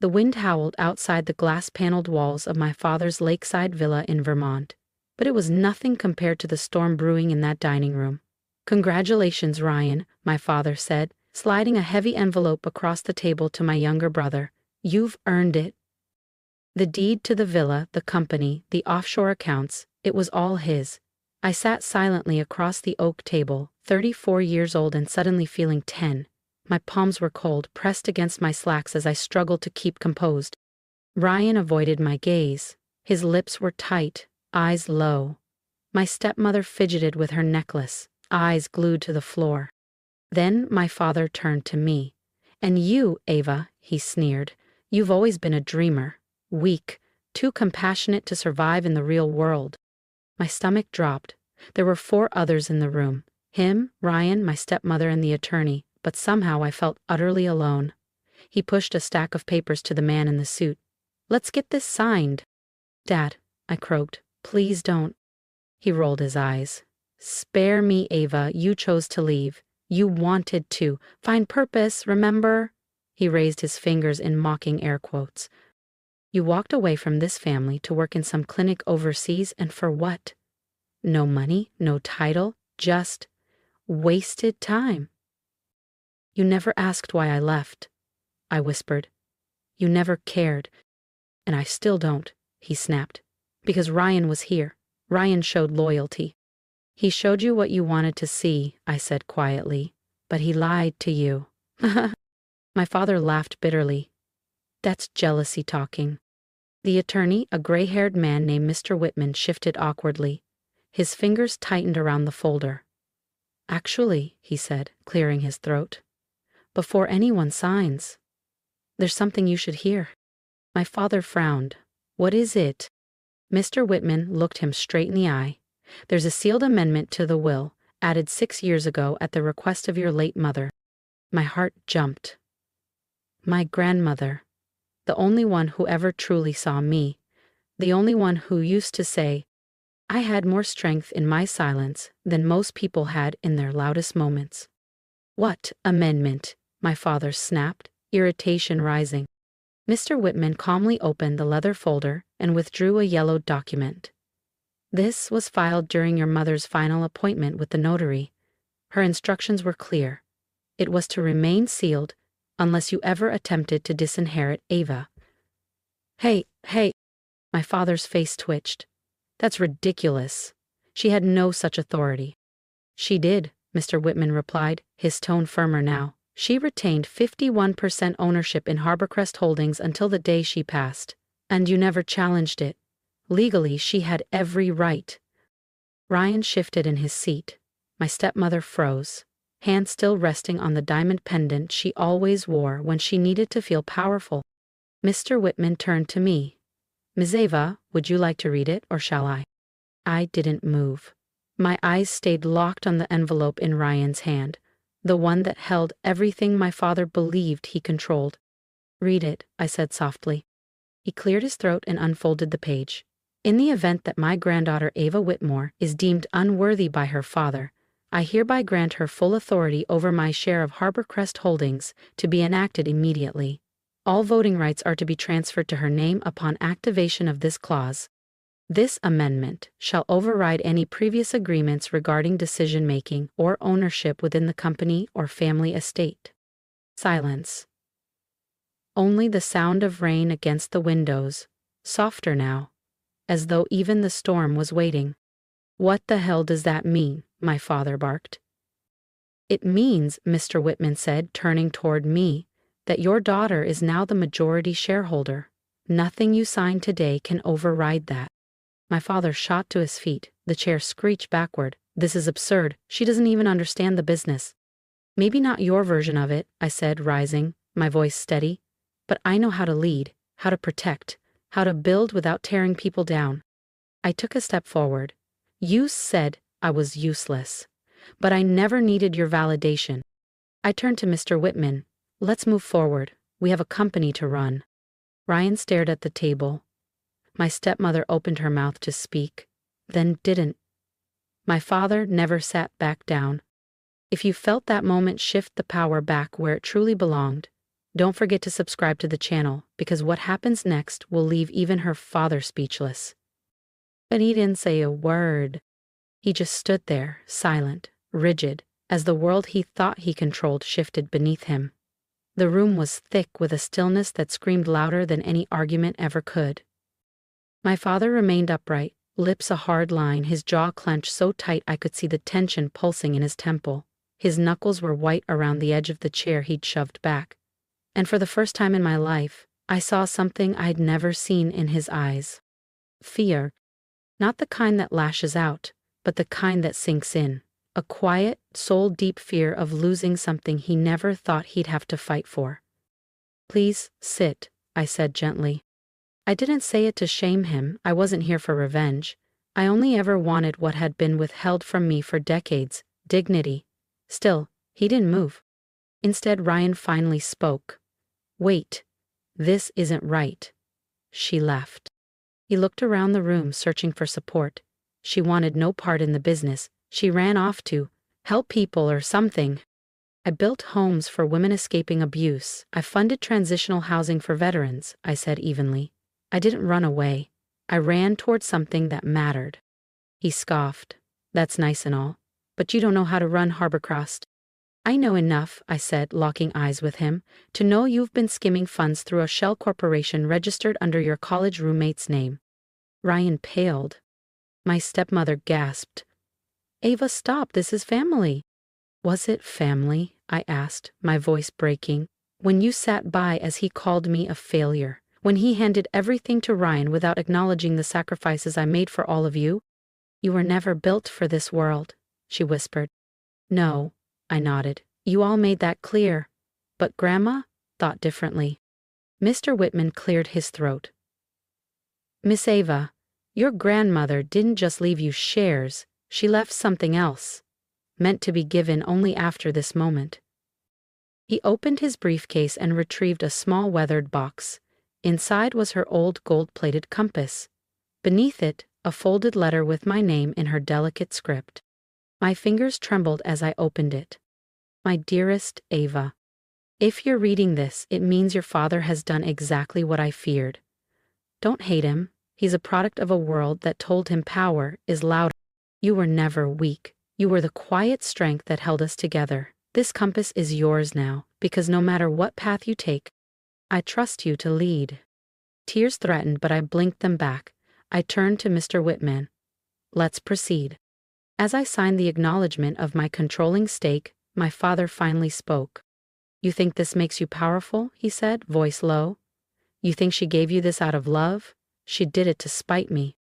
The wind howled outside the glass-paneled walls of my father's lakeside villa in Vermont, but it was nothing compared to the storm brewing in that dining room. "Congratulations, Ryan," my father said, sliding a heavy envelope across the table to my younger brother. "You've earned it." The deed to the villa, the company, the offshore accounts, it was all his. I sat silently across the oak table, 34 years old and suddenly feeling 10. My palms were cold, pressed against my slacks as I struggled to keep composed. Ryan avoided my gaze. His lips were tight, eyes low. My stepmother fidgeted with her necklace, eyes glued to the floor. Then my father turned to me. "And you, Ava," he sneered, "you've always been a dreamer. Weak, too compassionate to survive in the real world." My stomach dropped. There were 4 others in the room. Him, Ryan, my stepmother, and the attorney, but somehow I felt utterly alone. He pushed a stack of papers to the man in the suit. "Let's get this signed." "Dad," I croaked, "please don't." He rolled his eyes. "Spare me, Ava, you chose to leave. You wanted to. Find purpose, remember?" He raised his fingers in mocking air quotes. "You walked away from this family to work in some clinic overseas, and for what? No money, no title, just wasted time." "You never asked why I left," I whispered. "You never cared. And I still don't," he snapped. "Because Ryan was here. Ryan showed loyalty." "He showed you what you wanted to see," I said quietly, "but he lied to you." My father laughed bitterly. "That's jealousy talking." The attorney, a gray-haired man named Mr. Whitman, shifted awkwardly. His fingers tightened around the folder. "Actually," he said, clearing his throat, "before anyone signs, there's something you should hear." My father frowned. "What is it?" Mr. Whitman looked him straight in the eye. "There's a sealed amendment to the will, added 6 years ago at the request of your late mother." My heart jumped. My grandmother, the only one who ever truly saw me, the only one who used to say, "I had more strength in my silence than most people had in their loudest moments." "What amendment?" my father snapped, irritation rising. Mr. Whitman calmly opened the leather folder and withdrew a yellowed document. "This was filed during your mother's final appointment with the notary. Her instructions were clear. It was to remain sealed unless you ever attempted to disinherit Ava." Hey, my father's face twitched. "That's ridiculous. She had no such authority." "She did," Mr. Whitman replied, his tone firmer now. "She retained 51% ownership in Harborcrest Holdings until the day she passed. And you never challenged it. Legally, she had every right." Ryan shifted in his seat. My stepmother froze, hand still resting on the diamond pendant she always wore when she needed to feel powerful. Mr. Whitman turned to me. "Ms. Ava, would you like to read it, or shall I?" I didn't move. My eyes stayed locked on the envelope in Ryan's hand, the one that held everything my father believed he controlled. "Read it," I said softly. He cleared his throat and unfolded the page. "In the event that my granddaughter Ava Whitmore is deemed unworthy by her father, I hereby grant her full authority over my share of Harborcrest Holdings to be enacted immediately. All voting rights are to be transferred to her name upon activation of this clause. This amendment shall override any previous agreements regarding decision-making or ownership within the company or family estate." Silence. Only the sound of rain against the windows, softer now, as though even the storm was waiting. "What the hell does that mean?" my father barked. "It means," Mr. Whitman said, turning toward me, "that your daughter is now the majority shareholder. Nothing you sign today can override that." My father shot to his feet. The chair screeched backward. "This is absurd. She doesn't even understand the business." "Maybe not your version of it," I said, rising, my voice steady. "But I know how to lead, how to protect, how to build without tearing people down." I took a step forward. "You said I was useless, but I never needed your validation." I turned to Mr. Whitman. "Let's move forward. We have a company to run." Ryan stared at the table. My stepmother opened her mouth to speak, then didn't. My father never sat back down. If you felt that moment shift the power back where it truly belonged, Don't forget to subscribe to the channel, because what happens next will leave even her father speechless. But he didn't say a word. He just stood there, silent, rigid, as the world he thought he controlled shifted beneath him. The room was thick with a stillness that screamed louder than any argument ever could. My father remained upright, lips a hard line, his jaw clenched so tight I could see the tension pulsing in his temple. His knuckles were white around the edge of the chair he'd shoved back. And for the first time in my life, I saw something I'd never seen in his eyes. Fear. Not the kind that lashes out, but the kind that sinks in. A quiet, soul-deep fear of losing something he never thought he'd have to fight for. "Please, sit," I said gently. I didn't say it to shame him. I wasn't here for revenge. I only ever wanted what had been withheld from me for decades, dignity. Still, he didn't move. Instead, Ryan finally spoke. "Wait. This isn't right." She left. He looked around the room, searching for support. She wanted no part in the business. She ran off to help people or something. "I built homes for women escaping abuse. I funded transitional housing for veterans," I said evenly. "I didn't run away. I ran toward something that mattered." He scoffed. "That's nice and all, but you don't know how to run Harborcross." "I know enough," I said, locking eyes with him, "to know you've been skimming funds through a shell corporation registered under your college roommate's name." Ryan paled. My stepmother gasped. "Ava, stop, this is family." "Was it family?" I asked, my voice breaking. "When you sat by as he called me a failure, when he handed everything to Ryan without acknowledging the sacrifices I made for all of you?" "You were never built for this world," she whispered. "No," I nodded. "You all made that clear. But Grandma thought differently." Mr. Whitman cleared his throat. "Miss Ava, your grandmother didn't just leave you shares, she left something else, meant to be given only after this moment." He opened his briefcase and retrieved a small weathered box. Inside was her old gold-plated compass. Beneath it, a folded letter with my name in her delicate script. My fingers trembled as I opened it. "My dearest Ava, if you're reading this, it means your father has done exactly what I feared. Don't hate him. He's a product of a world that told him power is louder. You were never weak. You were the quiet strength that held us together. This compass is yours now, because no matter what path you take, I trust you to lead." Tears threatened, but I blinked them back. I turned to Mr. Whitman. "Let's proceed." As I signed the acknowledgement of my controlling stake, my father finally spoke. "You think this makes you powerful?" he said, voice low. "You think she gave you this out of love? She did it to spite me."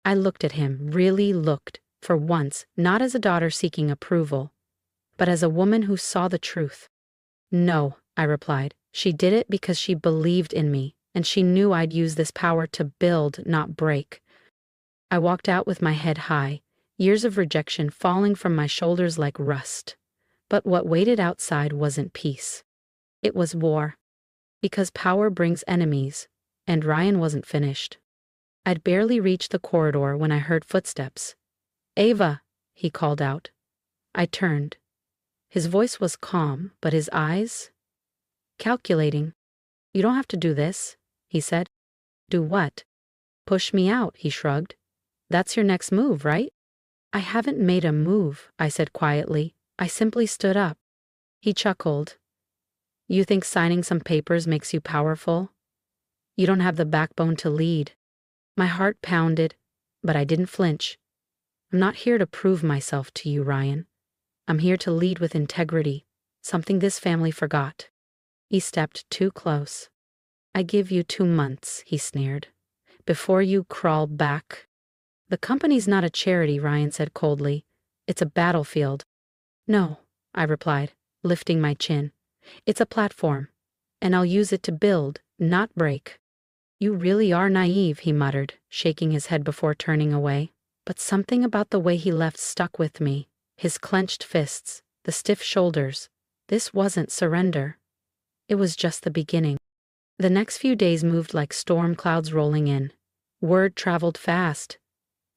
I looked at him, really looked, for once, not as a daughter seeking approval, but as a woman who saw the truth. "No," I replied. "She did it because she believed in me, and she knew I'd use this power to build, not break." I walked out with my head high, years of rejection falling from my shoulders like rust. But what waited outside wasn't peace. It was war. Because power brings enemies, and Ryan wasn't finished. I'd barely reached the corridor when I heard footsteps. "Ava," he called out. I turned. His voice was calm, but his eyes? Calculating. "You don't have to do this," he said. "Do what?" "Push me out," he shrugged. "That's your next move, right?" "I haven't made a move," I said quietly. "I simply stood up." He chuckled. "You think signing some papers makes you powerful? You don't have the backbone to lead." My heart pounded, but I didn't flinch. "I'm not here to prove myself to you, Ryan. I'm here to lead with integrity, something this family forgot." He stepped too close. "I give you 2 months," he sneered, "before you crawl back." "The company's not a charity," Ryan said coldly. "It's a battlefield." "No," I replied, lifting my chin. "It's a platform, and I'll use it to build, not break." "You really are naive," he muttered, shaking his head before turning away. But something about the way he left stuck with me. His clenched fists, the stiff shoulders. This wasn't surrender. It was just the beginning. The next few days moved like storm clouds rolling in. Word traveled fast.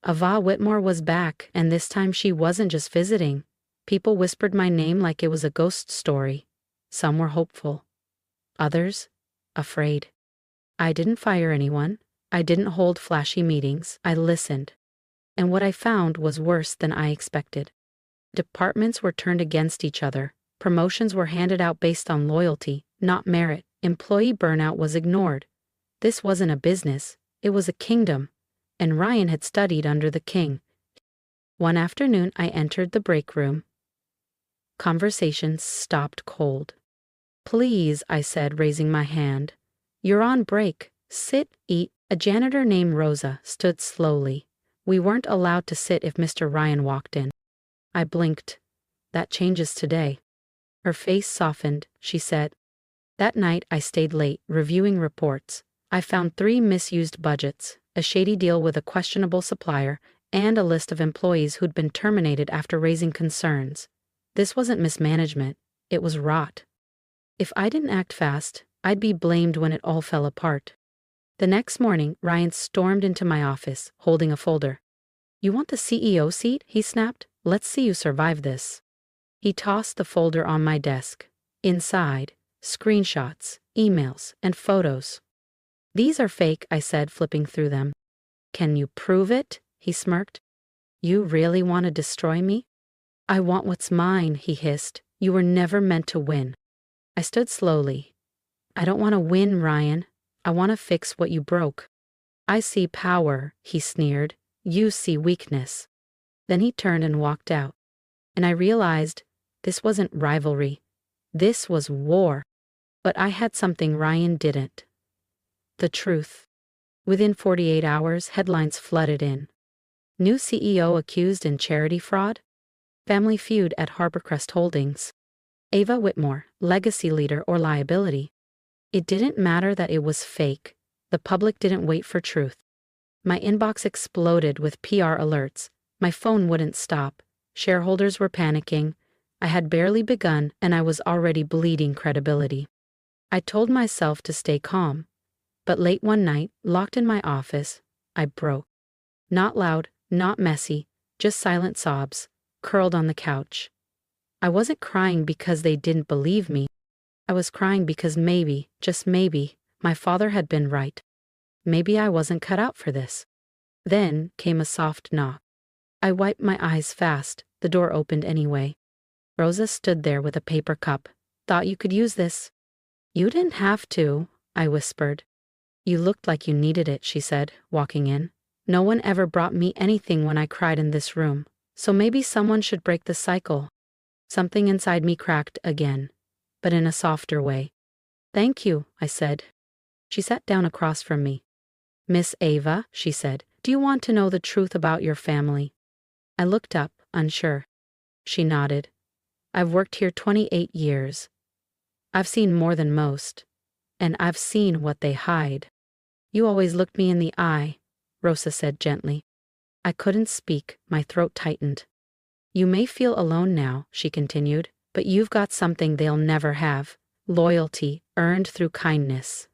Ava Whitmore was back, and this time she wasn't just visiting. People whispered my name like it was a ghost story. Some were hopeful. Others, afraid. I didn't fire anyone. I didn't hold flashy meetings. I listened. And what I found was worse than I expected. Departments were turned against each other. Promotions were handed out based on loyalty, not merit. Employee burnout was ignored. This wasn't a business, it was a kingdom. And Ryan had studied under the king. One afternoon, I entered the break room. Conversations stopped cold. "Please," I said, raising my hand. "You're on break. Sit, eat." A janitor named Rosa stood slowly. We weren't allowed to sit if Mr. Ryan walked in. I blinked. "That changes today." Her face softened. She said, "That night I stayed late, reviewing reports. I found 3 misused budgets, a shady deal with a questionable supplier, and a list of employees who'd been terminated after raising concerns. This wasn't mismanagement, it was rot. If I didn't act fast, I'd be blamed when it all fell apart." The next morning, Ryan stormed into my office, holding a folder. "You want the CEO seat?" he snapped. "Let's see you survive this." He tossed the folder on my desk. Inside, screenshots, emails, and photos. "These are fake," I said, flipping through them. "Can you prove it?" he smirked. "You really want to destroy me?" "I want what's mine," he hissed. "You were never meant to win." I stood slowly. "I don't want to win, Ryan. I want to fix what you broke." "I see power," he sneered. "You see weakness." Then he turned and walked out. And I realized this wasn't rivalry. This was war. But I had something Ryan didn't. The truth. Within 48 hours, headlines flooded in. New CEO accused in charity fraud. Family feud at Harborcrest Holdings. Ava Whitmore, legacy leader or liability. It didn't matter that it was fake. The public didn't wait for truth. My inbox exploded with PR alerts. My phone wouldn't stop. Shareholders were panicking. I had barely begun, and I was already bleeding credibility. I told myself to stay calm. But late one night, locked in my office, I broke. Not loud, not messy, just silent sobs, curled on the couch. I wasn't crying because they didn't believe me. I was crying because maybe, just maybe, my father had been right. Maybe I wasn't cut out for this. Then came a soft knock. I wiped my eyes fast. The door opened anyway. Rosa stood there with a paper cup. "Thought you could use this." "You didn't have to," I whispered. "You looked like you needed it," she said, walking in. "No one ever brought me anything when I cried in this room. So maybe someone should break the cycle." Something inside me cracked again, but in a softer way. "Thank you," I said. She sat down across from me. "Miss Ava," she said, "do you want to know the truth about your family?" I looked up, unsure. She nodded. "I've worked here 28 years. I've seen more than most, and I've seen what they hide." "You always looked me in the eye," Rosa said gently. I couldn't speak, my throat tightened. "You may feel alone now," she continued, "but you've got something they'll never have. Loyalty, earned through kindness."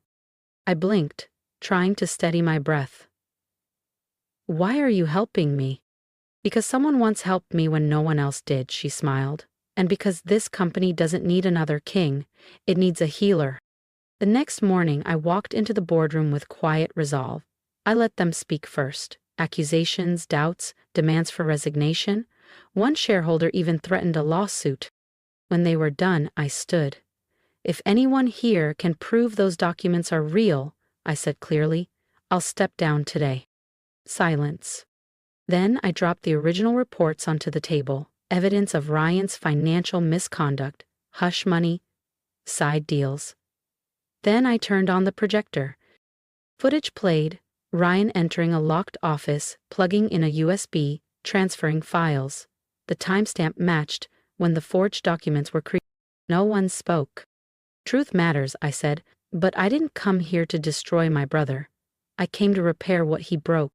I blinked, trying to steady my breath. "Why are you helping me?" "Because someone once helped me when no one else did," she smiled. "And because this company doesn't need another king, it needs a healer." The next morning, I walked into the boardroom with quiet resolve. I let them speak first. Accusations, doubts, demands for resignation. One shareholder even threatened a lawsuit. When they were done, I stood. "If anyone here can prove those documents are real," I said clearly, "I'll step down today." Silence. Then I dropped the original reports onto the table, evidence of Ryan's financial misconduct, hush money, side deals. Then I turned on the projector. Footage played, Ryan entering a locked office, plugging in a USB, transferring files. The timestamp matched when the forged documents were created. No one spoke. "Truth matters," I said, "but I didn't come here to destroy my brother. I came to repair what he broke."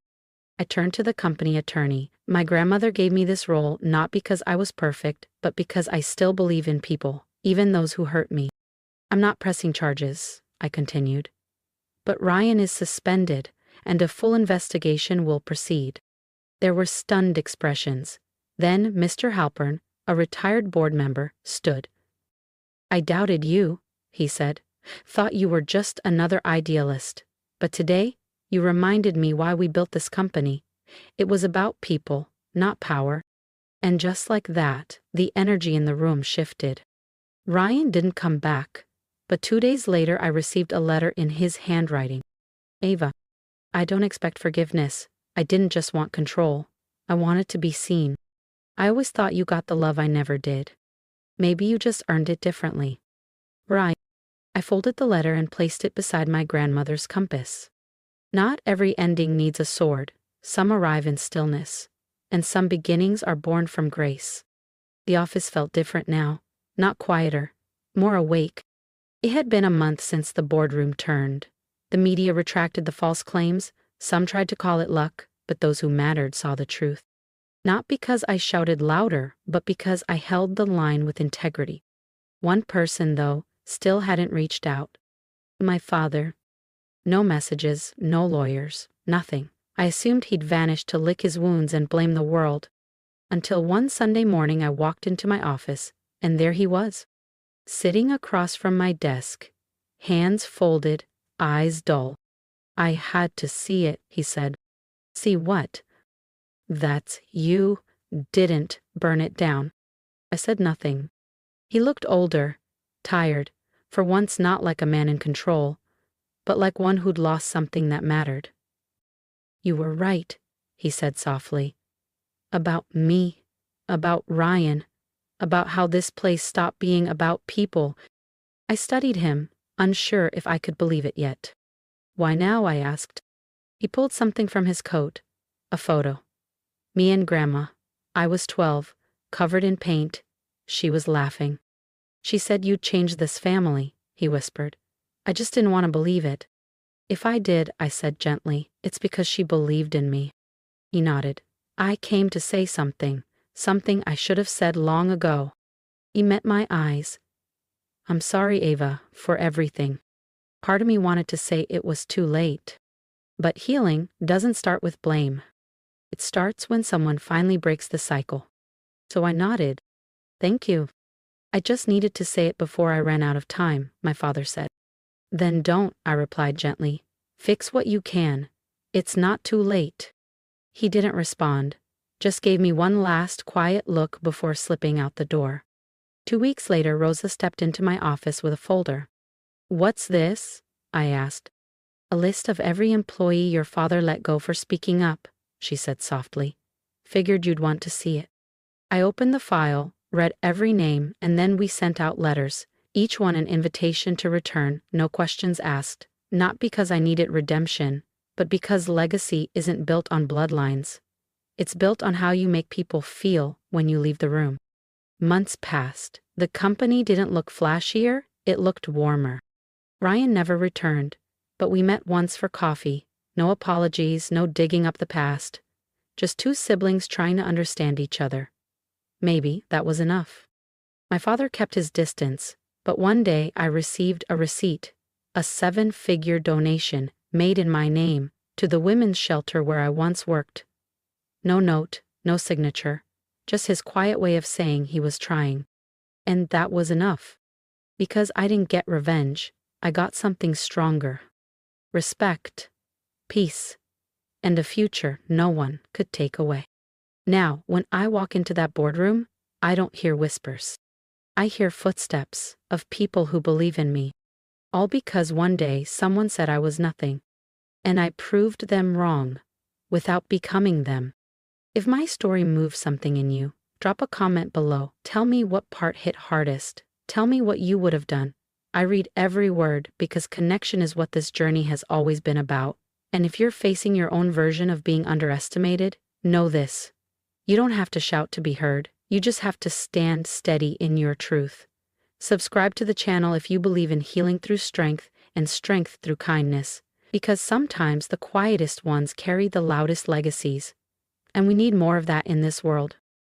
I turned to the company attorney. "My grandmother gave me this role not because I was perfect, but because I still believe in people, even those who hurt me. I'm not pressing charges," I continued. "But Ryan is suspended, and a full investigation will proceed." There were stunned expressions. Then Mr. Halpern, a retired board member, stood. "I doubted you," he said. Thought you were just another idealist. But today, you reminded me why we built this company. It was about people, not power. And just like that, the energy in the room shifted. Ryan didn't come back, but 2 days later I received a letter in his handwriting. Ava, I don't expect forgiveness. I didn't just want control. I wanted to be seen. I always thought you got the love I never did. Maybe you just earned it differently. Ryan. I folded the letter and placed it beside my grandmother's compass. Not every ending needs a sword. Some arrive in stillness. And some beginnings are born from grace. The office felt different now. Not quieter. More awake. It had been a month since the boardroom turned. The media retracted the false claims. Some tried to call it luck, but those who mattered saw the truth. Not because I shouted louder, but because I held the line with integrity. One person, though, still hadn't reached out. My father. No messages, no lawyers, nothing. I assumed he'd vanished to lick his wounds and blame the world. Until one Sunday morning I walked into my office, and there he was. Sitting across from my desk, hands folded, eyes dull. I had to see it, he said. See what? That you didn't burn it down. I said nothing. He looked older, tired, for once not like a man in control, but like one who'd lost something that mattered. You were right, he said softly. About me, about Ryan, about how this place stopped being about people. I studied him, unsure if I could believe it yet. Why now? I asked. He pulled something from his coat, a photo. Me and Grandma. I was 12, covered in paint. She was laughing. She said you'd change this family, he whispered. I just didn't want to believe it. If I did, I said gently, it's because she believed in me. He nodded. I came to say something I should have said long ago. He met my eyes. I'm sorry, Ava, for everything. Part of me wanted to say it was too late. But healing doesn't start with blame. It starts when someone finally breaks the cycle. So I nodded. Thank you. I just needed to say it before I ran out of time, my father said. Then don't, I replied gently. Fix what you can. It's not too late. He didn't respond, just gave me one last quiet look before slipping out the door. 2 weeks later, Rosa stepped into my office with a folder. What's this? I asked. A list of every employee your father let go for speaking up, she said softly. Figured you'd want to see it. I opened the file, read every name, and then we sent out letters, each one an invitation to return, no questions asked, not because I needed redemption, but because legacy isn't built on bloodlines. It's built on how you make people feel when you leave the room. Months passed. The company didn't look flashier, it looked warmer. Ryan never returned, but we met once for coffee. No apologies, no digging up the past. Just two siblings trying to understand each other. Maybe that was enough. My father kept his distance, but one day I received a receipt, a 7-figure donation made in my name to the women's shelter where I once worked. No note, no signature, just his quiet way of saying he was trying. And that was enough. Because I didn't get revenge, I got something stronger. Respect, peace, and a future no one could take away. Now, when I walk into that boardroom, I don't hear whispers. I hear footsteps of people who believe in me. All because one day someone said I was nothing. And I proved them wrong, without becoming them. If my story moves something in you, drop a comment below. Tell me what part hit hardest. Tell me what you would have done. I read every word because connection is what this journey has always been about. And if you're facing your own version of being underestimated, know this. You don't have to shout to be heard. You just have to stand steady in your truth. Subscribe to the channel if you believe in healing through strength and strength through kindness, because sometimes the quietest ones carry the loudest legacies. And we need more of that in this world.